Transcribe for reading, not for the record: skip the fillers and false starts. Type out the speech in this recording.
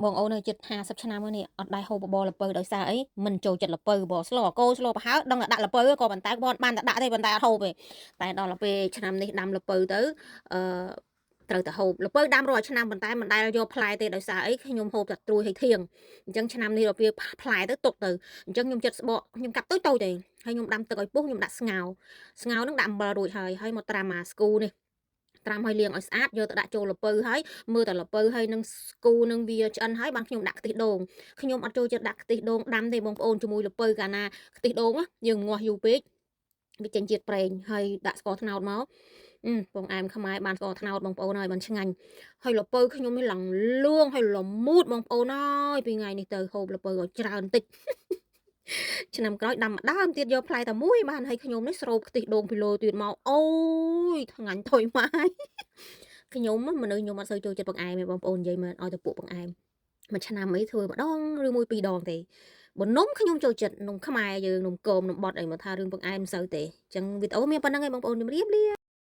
បងអូននៅជិត50ឆ្នាំហើយនេះអត់ដែរហូបបបរល្ពៅដោយសារអីមិនចូលចិត្តល្ពៅបងស្លកោស្លប្រហើដឹងតែដាក់ល្ពៅក៏ប៉ុន្តែគាត់បានតែដាក់ទេប៉ុន្តែអត់ហូបទេតែដល់ទៅពេលឆ្នាំនេះដាំល្ពៅទៅអឺត្រូវតែហូបល្ពៅដាំរាល់ឆ្នាំប៉ុន្តែមិនដែលយកផ្លែទេដោយសារអីខ្ញុំហូបតែត្រួយឲ្យធៀងអញ្ចឹងឆ្នាំនេះដល់ពេលផ្លែទៅទុកទៅអញ្ចឹងខ្ញុំចិត្តស្បកខ្ញុំកាប់តូចតូចទេហើយខ្ញុំដាំទឹកឲ្យពុះខ្ញុំដាក់ស្ងោនឹងដាក់អំបិលរួចហើយមកត្រាំអាស្គូនេះត្រាំឲ្យលាងឲ្យស្អាតយកទៅដាក់ចូលល្ពៅហើយមើលតែល្ពៅហើយនឹងស្គូនឹងវាឆ្អិនហើយបានខ្ញុំដាក់ខ្ទិះដូងខ្ញុំអត់ចូលចិត្តដាក់ខ្ទិះដូងដាំទេបងប្អូនជាមួយល្ពៅកាលណាខ្ទិះដូងយើងងាស់យូរពេកវាចេញជាតិប្រេងហើយដាក់ស្ករត្នោតមកបងអែមខ្មែរបានស្ករត្នោតបងប្អូនហើយបានឆ្ងាញ់ហើយល្ពៅខ្ញុំនេះឡើងលឿងហើយល្មូតបងប្អូនអើយពីថ្ងៃនេះទៅហូបល្ពៅឲ្យច្រើនតិចឆ្នាំក្រោយដាំម្ដើមទៀតយកផ្លែតែមួយបានហើយខ្ញុំនេះស្រូបខ្ទិះដូងពីលោទៀតមកអូយថ្ងាញ់ថុយម៉ាយខ្ញុំមនុស្សខ្ញុំអត់សូវចូលចិត្តបង្អែមទេបងប្អូននិយាយមែនឲ្យតែពួកបង្អែមមួយឆ្នាំអីធ្វើម្ដងឬមួយពីរដងទេបើនំខ្ញុំចូលចិត្តនំខ្មែរយើងនំគមនំបត់អីមកថារឿងបង្អែមមិនសូវទេអញ្ចឹងវីដេអូមានប៉ុណ្្នឹងឯងបងប្អូនជំរាបលា